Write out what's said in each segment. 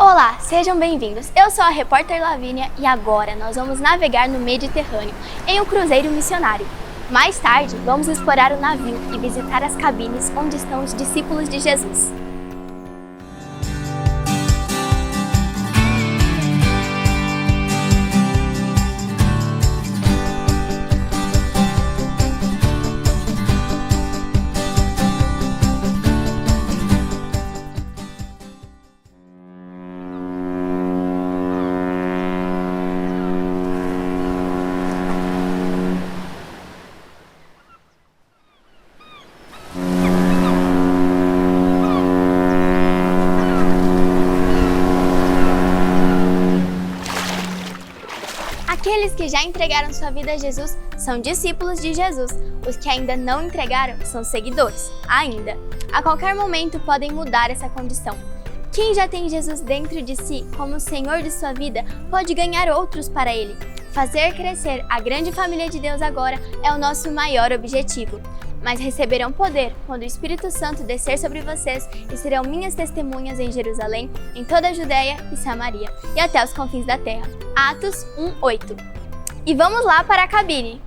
Olá, sejam bem-vindos. Eu sou a repórter Lavínia e agora nós vamos navegar no Mediterrâneo em um cruzeiro missionário. Mais tarde, vamos explorar o navio e visitar as cabines onde estão os discípulos de Jesus. Aqueles que já entregaram sua vida a Jesus são discípulos de Jesus. Os que ainda não entregaram são seguidores, ainda. A qualquer momento podem mudar essa condição. Quem já tem Jesus dentro de si como Senhor de sua vida pode ganhar outros para Ele. Fazer crescer a grande família de Deus agora é o nosso maior objetivo. Mas receberão poder quando o Espírito Santo descer sobre vocês e serão minhas testemunhas em Jerusalém, em toda a Judéia e Samaria e até os confins da terra. Atos 1:8. E vamos lá para a cabine!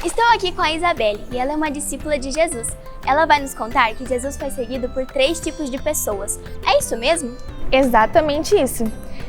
Estou aqui com a Isabelle e ela é uma discípula de Jesus. Ela vai nos contar que Jesus foi seguido por 3 tipos de pessoas. É isso mesmo? Exatamente isso.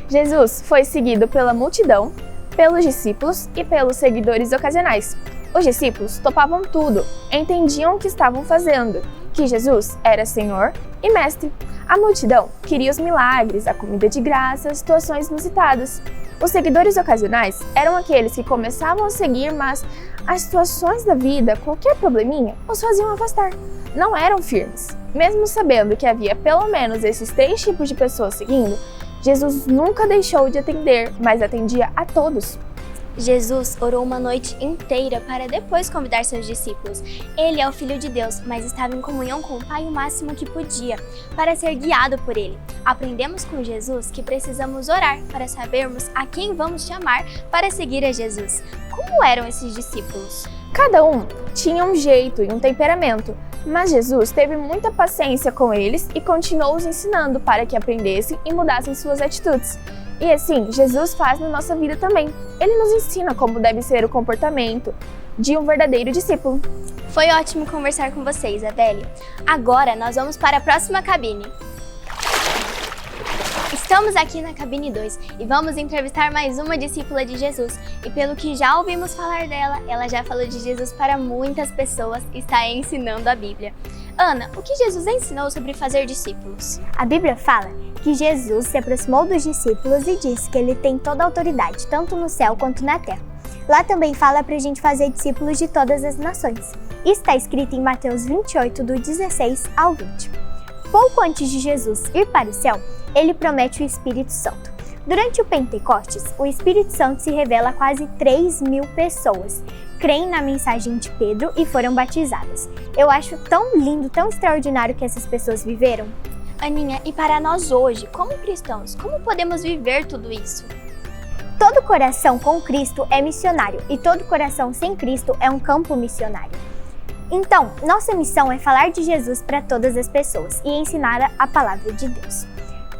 Jesus foi seguido pela multidão, pelos discípulos e pelos seguidores ocasionais. Os discípulos topavam tudo, entendiam o que estavam fazendo, que Jesus era Senhor e Mestre. A multidão queria os milagres, a comida de graça, situações inusitadas. Os seguidores ocasionais eram aqueles que começavam a seguir, mas as situações da vida, qualquer probleminha, os faziam afastar. Não eram firmes. Mesmo sabendo que havia pelo menos esses 3 tipos de pessoas seguindo, Jesus nunca deixou de atender, mas atendia a todos. Jesus orou uma noite inteira para depois convidar seus discípulos. Ele é o Filho de Deus, mas estava em comunhão com o Pai o máximo que podia, para ser guiado por Ele. Aprendemos com Jesus que precisamos orar para sabermos a quem vamos chamar para seguir a Jesus. Como eram esses discípulos? Cada um tinha um jeito e um temperamento, mas Jesus teve muita paciência com eles e continuou os ensinando para que aprendessem e mudassem suas atitudes. E assim, Jesus faz na nossa vida também. Ele nos ensina como deve ser o comportamento de um verdadeiro discípulo. Foi ótimo conversar com você, Isabelle. Agora nós vamos para a próxima cabine. Estamos aqui na cabine 2 e vamos entrevistar mais uma discípula de Jesus. E pelo que já ouvimos falar dela, ela já falou de Jesus para muitas pessoas e está ensinando a Bíblia. Ana, o que Jesus ensinou sobre fazer discípulos? A Bíblia fala que Jesus se aproximou dos discípulos e disse que ele tem toda a autoridade, tanto no céu quanto na terra. Lá também fala para a gente fazer discípulos de todas as nações. Isso está escrito em Mateus 28, do 16 ao 20. Pouco antes de Jesus ir para o céu, ele promete o Espírito Santo. Durante o Pentecostes, o Espírito Santo se revela a quase 3.000 pessoas. Creem na mensagem de Pedro e foram batizadas. Eu acho tão lindo, tão extraordinário que essas pessoas viveram. Aninha, e para nós hoje, como cristãos, como podemos viver tudo isso? Todo coração com Cristo é missionário e todo coração sem Cristo é um campo missionário. Então, nossa missão é falar de Jesus para todas as pessoas e ensinar a palavra de Deus,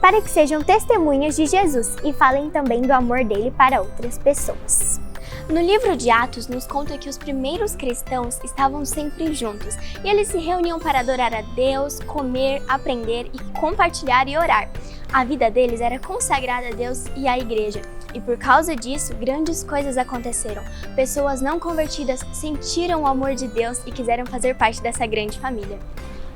para que sejam testemunhas de Jesus e falem também do amor dele para outras pessoas. No livro de Atos nos conta que os primeiros cristãos estavam sempre juntos e eles se reuniam para adorar a Deus, comer, aprender e compartilhar e orar. A vida deles era consagrada a Deus e à igreja e por causa disso grandes coisas aconteceram. Pessoas não convertidas sentiram o amor de Deus e quiseram fazer parte dessa grande família.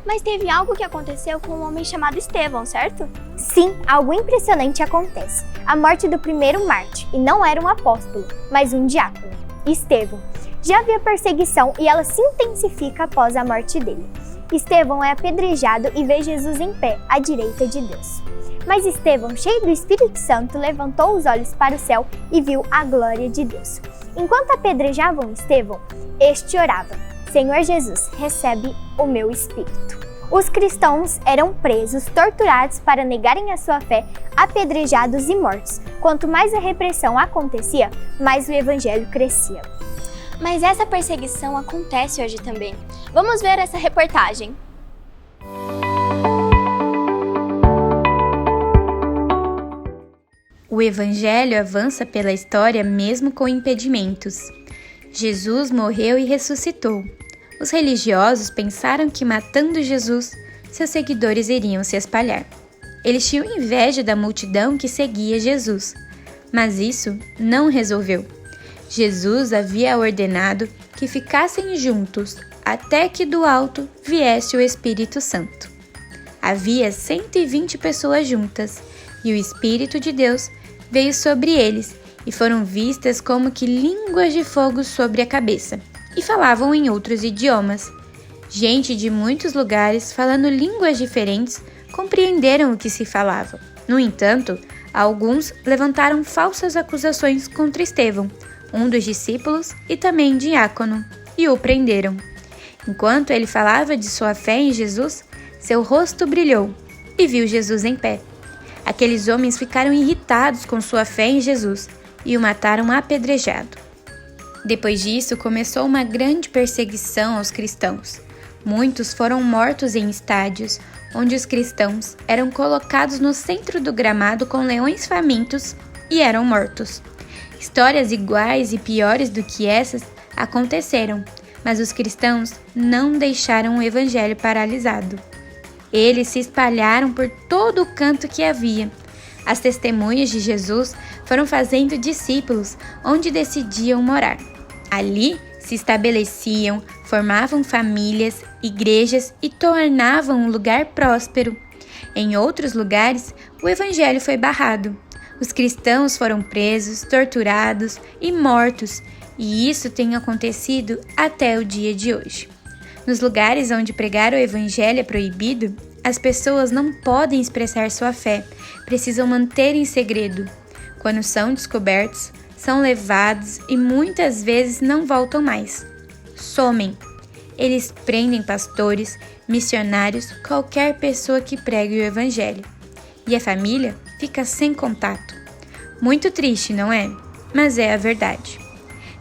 Mas teve algo que aconteceu com um homem chamado Estevão, certo? Sim, algo impressionante acontece. A morte do primeiro mártir, e não era um apóstolo, mas um diácono, Estevão. Já havia perseguição e ela se intensifica após a morte dele. Estevão é apedrejado e vê Jesus em pé, à direita de Deus. Mas Estevão, cheio do Espírito Santo, levantou os olhos para o céu e viu a glória de Deus. Enquanto apedrejavam Estevão, este orava: Senhor Jesus, recebe o meu espírito. Os cristãos eram presos, torturados para negarem a sua fé, apedrejados e mortos. Quanto mais a repressão acontecia, mais o evangelho crescia. Mas essa perseguição acontece hoje também. Vamos ver essa reportagem. O Evangelho avança pela história mesmo com impedimentos. Jesus morreu e ressuscitou. Os religiosos pensaram que matando Jesus, seus seguidores iriam se espalhar. Eles tinham inveja da multidão que seguia Jesus, mas isso não resolveu. Jesus havia ordenado que ficassem juntos até que do alto viesse o Espírito Santo. Havia 120 pessoas juntas, e o Espírito de Deus veio sobre eles, e foram vistas como que línguas de fogo sobre a cabeça, e falavam em outros idiomas. Gente de muitos lugares, falando línguas diferentes, compreenderam o que se falava. No entanto, alguns levantaram falsas acusações contra Estevão, um dos discípulos e também diácono, e o prenderam. Enquanto ele falava de sua fé em Jesus, seu rosto brilhou e viu Jesus em pé. Aqueles homens ficaram irritados com sua fé em Jesus e o mataram apedrejado. Depois disso, começou uma grande perseguição aos cristãos. Muitos foram mortos em estádios, onde os cristãos eram colocados no centro do gramado com leões famintos e eram mortos. Histórias iguais e piores do que essas aconteceram, mas os cristãos não deixaram o evangelho paralisado. Eles se espalharam por todo o canto que havia. As testemunhas de Jesus foram fazendo discípulos onde decidiam morar. Ali se estabeleciam, formavam famílias, igrejas e tornavam um lugar próspero. Em outros lugares, o evangelho foi barrado. Os cristãos foram presos, torturados e mortos, e isso tem acontecido até o dia de hoje. Nos lugares onde pregar o evangelho é proibido, as pessoas não podem expressar sua fé, precisam manter em segredo. Quando são descobertos, são levados e muitas vezes não voltam mais. Somem. Eles prendem pastores, missionários, qualquer pessoa que pregue o evangelho. E a família fica sem contato. Muito triste, não é? Mas é a verdade.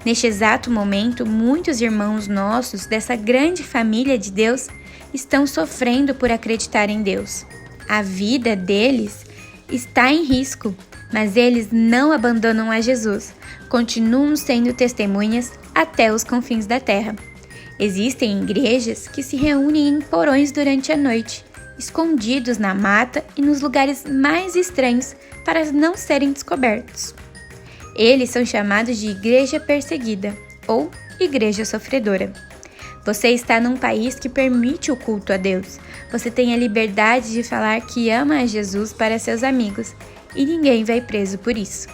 Neste exato momento, muitos irmãos nossos dessa grande família de Deus estão sofrendo por acreditar em Deus. A vida deles está em risco, mas eles não abandonam a Jesus, continuam sendo testemunhas até os confins da terra. Existem igrejas que se reúnem em porões durante a noite, escondidos na mata e nos lugares mais estranhos para não serem descobertos. Eles são chamados de igreja perseguida ou igreja sofredora. Você está num país que permite o culto a Deus. Você tem a liberdade de falar que ama a Jesus para seus amigos e ninguém vai preso por isso.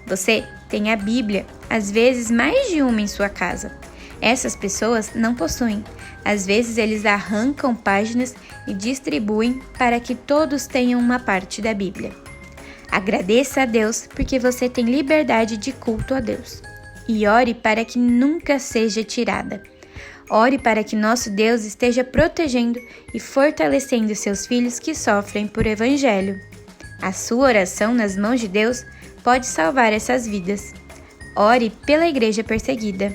Você tem a Bíblia, às vezes mais de uma em sua casa. Essas pessoas não possuem. Às vezes eles arrancam páginas e distribuem para que todos tenham uma parte da Bíblia. Agradeça a Deus porque você tem liberdade de culto a Deus. E ore para que nunca seja tirada. Ore para que nosso Deus esteja protegendo e fortalecendo seus filhos que sofrem por evangelho. A sua oração nas mãos de Deus pode salvar essas vidas. Ore pela igreja perseguida.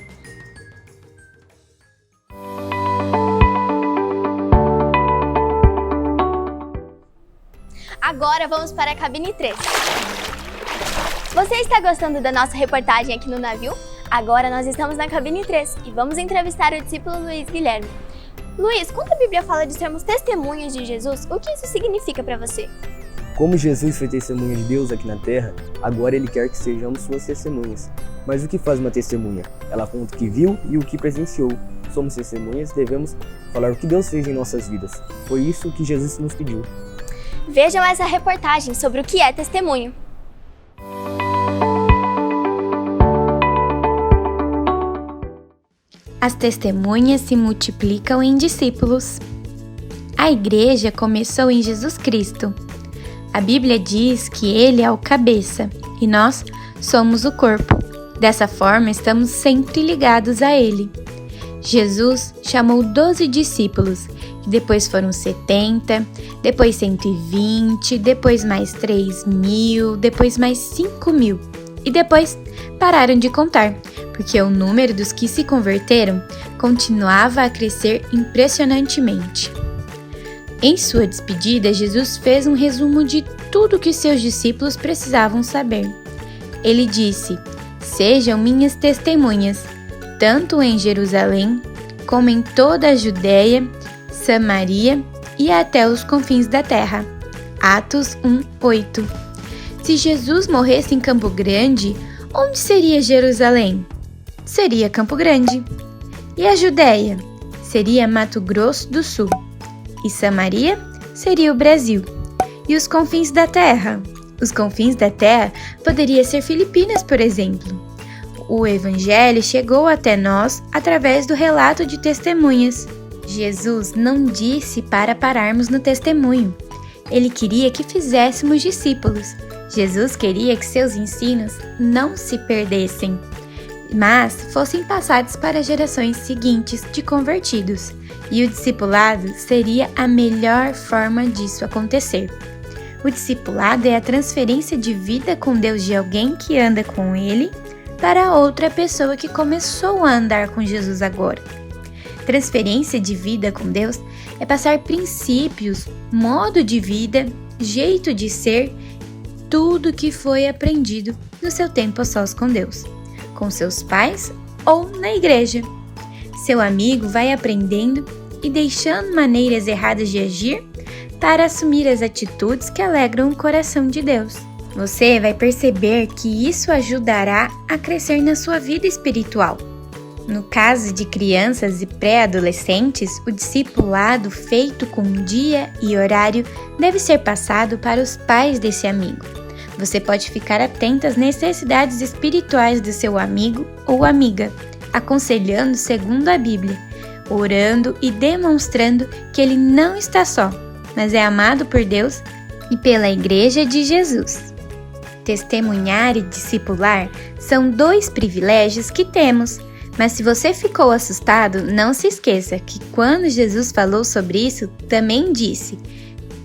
Agora vamos para a cabine 3. Você está gostando da nossa reportagem aqui no navio? Agora nós estamos na cabine 3 e vamos entrevistar o discípulo Luiz Guilherme. Luiz, quando a Bíblia fala de sermos testemunhas de Jesus, o que isso significa para você? Como Jesus foi testemunha de Deus aqui na terra, agora Ele quer que sejamos suas testemunhas. Mas o que faz uma testemunha? Ela conta o que viu e o que presenciou. Somos testemunhas, devemos falar o que Deus fez em nossas vidas. Foi isso que Jesus nos pediu. Vejam essa reportagem sobre o que é testemunho. As testemunhas se multiplicam em discípulos. A igreja começou em Jesus Cristo. A Bíblia diz que Ele é o cabeça e nós somos o corpo. Dessa forma, estamos sempre ligados a Ele. Jesus chamou 12 discípulos, que depois foram 70, depois 120, depois mais 3.000, depois mais 5.000 e depois pararam de contar, porque o número dos que se converteram continuava a crescer impressionantemente. Em sua despedida, Jesus fez um resumo de tudo que seus discípulos precisavam saber. ele disse: "Sejam minhas testemunhas, tanto em Jerusalém, como em toda a Judéia, Samaria e até os confins da terra." Atos 1:8. Se Jesus morresse em Campo Grande, onde seria Jerusalém? Seria Campo Grande. E a Judéia? Seria Mato Grosso do Sul. E Samaria? Seria o Brasil. E os confins da terra? Os confins da terra poderia ser Filipinas, por exemplo. O Evangelho chegou até nós através do relato de testemunhas. Jesus não disse para pararmos no testemunho. Ele queria que fizéssemos discípulos. Jesus queria que seus ensinos não se perdessem, mas fossem passados para gerações seguintes de convertidos. E o discipulado seria a melhor forma disso acontecer. O discipulado é a transferência de vida com Deus de alguém que anda com Ele para outra pessoa que começou a andar com Jesus agora. Transferência de vida com Deus é passar princípios, modo de vida, jeito de ser, tudo que foi aprendido no seu tempo a sós com Deus, com seus pais ou na igreja. Seu amigo vai aprendendo e deixando maneiras erradas de agir para assumir as atitudes que alegram o coração de Deus. Você vai perceber que isso ajudará a crescer na sua vida espiritual. No caso de crianças e pré-adolescentes, o discipulado feito com dia e horário deve ser passado para os pais desse amigo. Você pode ficar atento às necessidades espirituais do seu amigo ou amiga, aconselhando segundo a Bíblia, orando e demonstrando que ele não está só, mas é amado por Deus e pela Igreja de Jesus. Testemunhar e discipular são dois privilégios que temos. Mas se você ficou assustado, não se esqueça que quando Jesus falou sobre isso, também disse: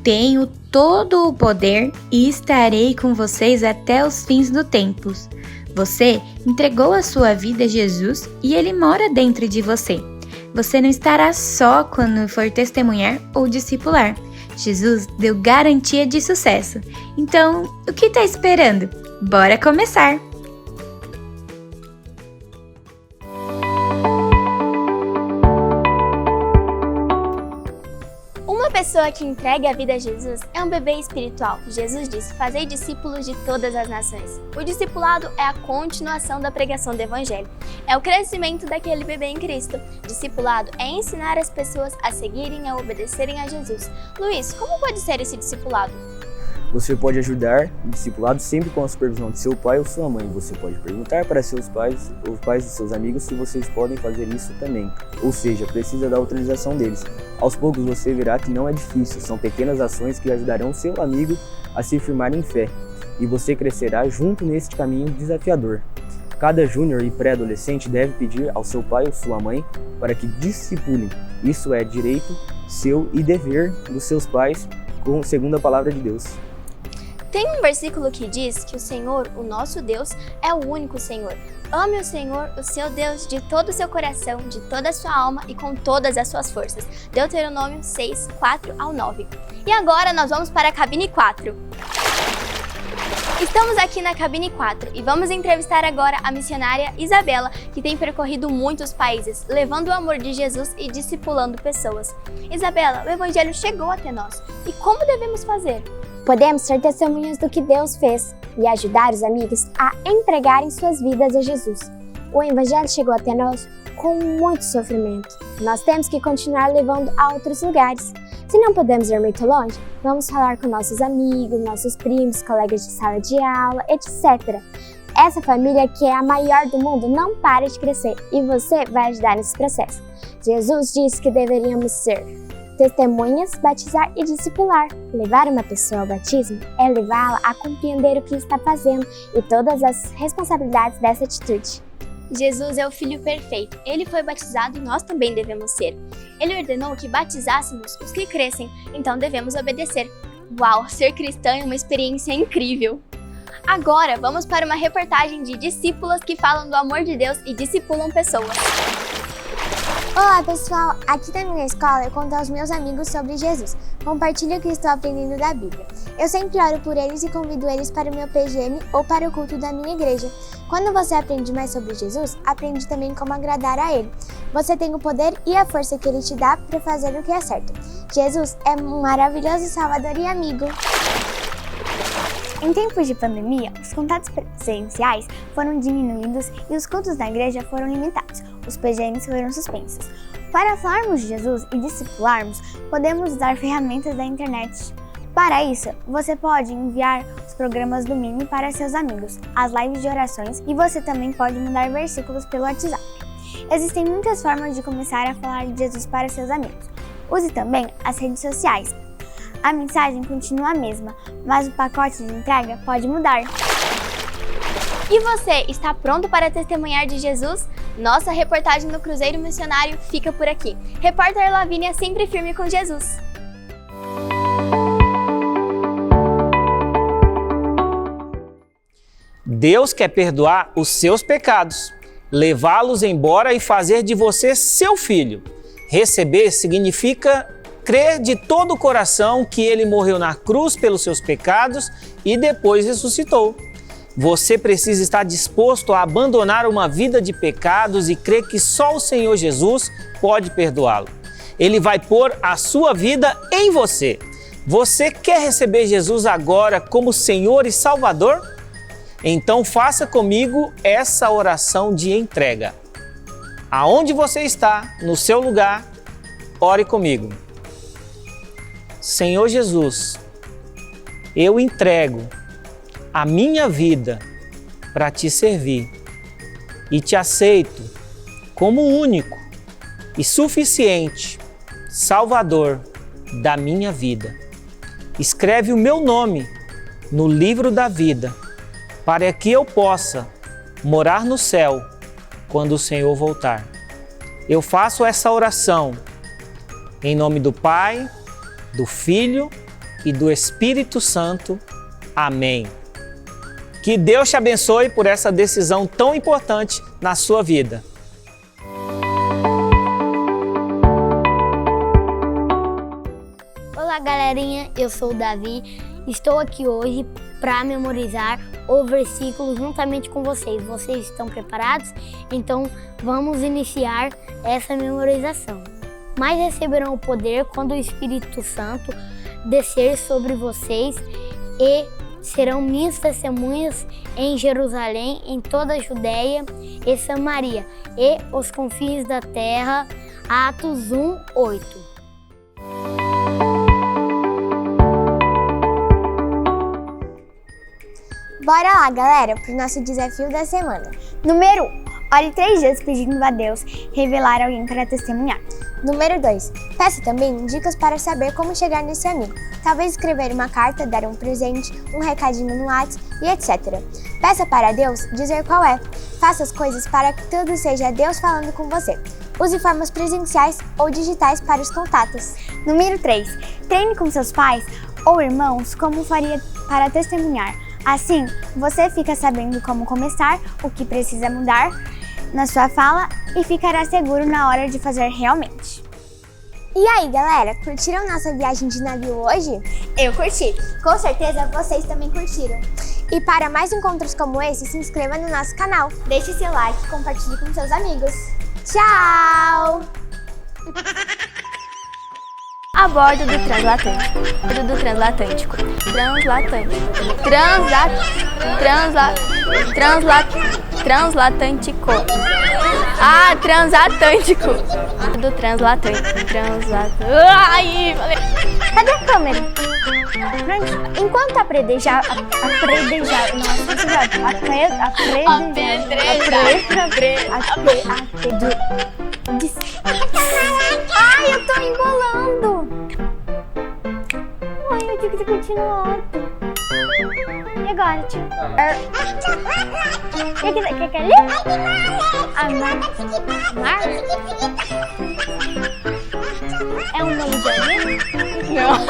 "Tenho todo o poder e estarei com vocês até os fins do tempo." Você entregou a sua vida a Jesus e Ele mora dentro de você. Você não estará só quando for testemunhar ou discipular. Jesus deu garantia de sucesso. Então, o que está esperando? Bora começar! Uma pessoa que entrega a vida a Jesus é um bebê espiritual. Jesus disse: "Fazei discípulos de todas as nações." O discipulado é a continuação da pregação do Evangelho. É o crescimento daquele bebê em Cristo. Discipulado é ensinar as pessoas a seguirem e a obedecerem a Jesus. Luiz, como pode ser esse discipulado? Você pode ajudar o discipulado sempre com a supervisão de seu pai ou sua mãe. Você pode perguntar para seus pais ou os pais de seus amigos se vocês podem fazer isso também. Ou seja, precisa da autorização deles. Aos poucos você verá que não é difícil, são pequenas ações que ajudarão seu amigo a se firmar em fé. E você crescerá junto neste caminho desafiador. Cada júnior e pré-adolescente deve pedir ao seu pai ou sua mãe para que discipulem. Isso é direito seu e dever dos seus pais, segundo a palavra de Deus. Tem um versículo que diz que o Senhor, o nosso Deus, é o único Senhor. Ame o Senhor, o seu Deus, de todo o seu coração, de toda a sua alma e com todas as suas forças. Deuteronômio 6, 4-9. E agora nós vamos para a cabine 4. Estamos aqui na cabine 4 e vamos entrevistar agora a missionária Isabela, que tem percorrido muitos países, levando o amor de Jesus e discipulando pessoas. Isabela, o Evangelho chegou até nós. E como devemos fazer? Podemos ser testemunhas do que Deus fez e ajudar os amigos a entregarem suas vidas a Jesus. O Evangelho chegou até nós com muito sofrimento. Nós temos que continuar levando a outros lugares. Se não podemos ir muito longe, vamos falar com nossos amigos, nossos primos, colegas de sala de aula, etc. Essa família, que é a maior do mundo, não para de crescer e você vai ajudar nesse processo. Jesus disse que deveríamos ser testemunhas, batizar e discipular. Levar uma pessoa ao batismo é levá-la a compreender o que está fazendo e todas as responsabilidades dessa atitude. Jesus é o Filho perfeito. Ele foi batizado e nós também devemos ser. Ele ordenou que batizássemos os que crescem, então devemos obedecer. Uau, ser cristã é uma experiência incrível! Agora vamos para uma reportagem de discípulas que falam do amor de Deus e discipulam pessoas. Olá pessoal, aqui na minha escola eu conto aos meus amigos sobre Jesus. Compartilho o que estou aprendendo da Bíblia. Eu sempre oro por eles e convido eles para o meu PGM ou para o culto da minha igreja. Quando você aprende mais sobre Jesus, aprende também como agradar a Ele. Você tem o poder e a força que Ele te dá para fazer o que é certo. Jesus é um maravilhoso Salvador e amigo. Em tempos de pandemia, os contatos presenciais foram diminuídos e os cultos da igreja foram limitados. Os PGMs foram suspensos. Para falarmos de Jesus e discipularmos, podemos usar ferramentas da internet. Para isso, você pode enviar os programas do Mini para seus amigos, as lives de orações e você também pode mandar versículos pelo WhatsApp. Existem muitas formas de começar a falar de Jesus para seus amigos. Use também as redes sociais. A mensagem continua a mesma, mas o pacote de entrega pode mudar. E você, está pronto para testemunhar de Jesus? Nossa reportagem no Cruzeiro Missionário fica por aqui. Repórter Lavínia sempre firme com Jesus. Deus quer perdoar os seus pecados, levá-los embora e fazer de você seu filho. Receber significa crer de todo o coração que Ele morreu na cruz pelos seus pecados e depois ressuscitou. Você precisa estar disposto a abandonar uma vida de pecados e crer que só o Senhor Jesus pode perdoá-lo. Ele vai pôr a sua vida em você. Você quer receber Jesus agora como Senhor e Salvador? Então faça comigo essa oração de entrega. Aonde você está, no seu lugar, ore comigo. Senhor Jesus, eu entrego a minha vida para te servir e te aceito como único e suficiente Salvador da minha vida. Escreve o meu nome no livro da vida para que eu possa morar no céu quando o Senhor voltar. Eu faço essa oração em nome do Pai, do Filho e do Espírito Santo. Amém. Que Deus te abençoe por essa decisão tão importante na sua vida. Olá, galerinha, eu sou o Davi. Estou aqui hoje para memorizar o versículo juntamente com vocês. Vocês estão preparados? Então vamos iniciar essa memorização. Mas receberão o poder quando o Espírito Santo descer sobre vocês e serão minhas testemunhas em Jerusalém, em toda a Judéia e Samaria e os confins da terra. Atos 1:8. Bora lá, galera, pro nosso desafio da semana. Número 1. Ore 3 dias pedindo a Deus revelar alguém para testemunhar. Número 2. Peça também dicas para saber como chegar nesse amigo. Talvez escrever uma carta, dar um presente, um recadinho no WhatsApp e etc. Peça para Deus dizer qual é. Faça as coisas para que tudo seja Deus falando com você. Use formas presenciais ou digitais para os contatos. Número 3. Treine com seus pais ou irmãos como faria para testemunhar. Assim, você fica sabendo como começar, o que precisa mudar na sua fala e ficará seguro na hora de fazer realmente. E aí, galera, curtiram nossa viagem de navio hoje? Eu curti! Com certeza vocês também curtiram. E para mais encontros como esse, se inscreva no nosso canal. Deixe seu like e compartilhe com seus amigos. Tchau! A bordo do transatlântico. Transatlântico. Ah, transatlântico. Do transatlântico. Ai, falei. Cadê a câmera? Enquanto apredejar, ai, eu tô embolando. Ai, eu tinha que continuar. E agora, tio? O que é ali? Amar. É um nome de alguém? Não.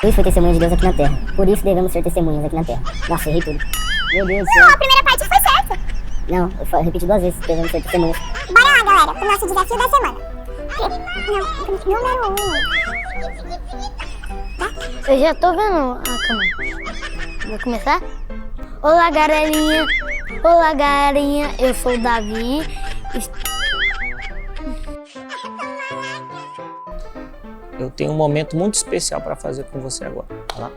Deus foi testemunha de Deus aqui na Terra. Por isso devemos ser testemunhas aqui na Terra. Nossa, errei tudo. Meu Deus do céu. Não, a primeira parte foi certa. Não, eu repeti 2 vezes. Devemos ser testemunhas. Bora lá, galera, pro nosso desafio da semana. Número 1. Eu já tô vendo a câmera. Vou começar? Olá, galerinha. Olá, galerinha. Eu sou o Davi. Eu tenho um momento muito especial para fazer com você agora. Vai lá.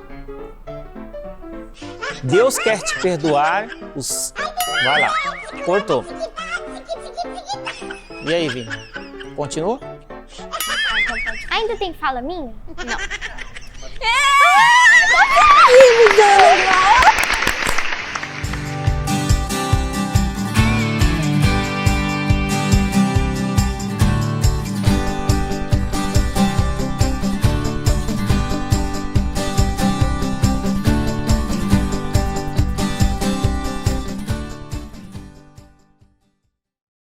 Deus quer te perdoar os... Vai lá. Cortou. E aí, Vini? Continua? Ainda tem fala minha? Não.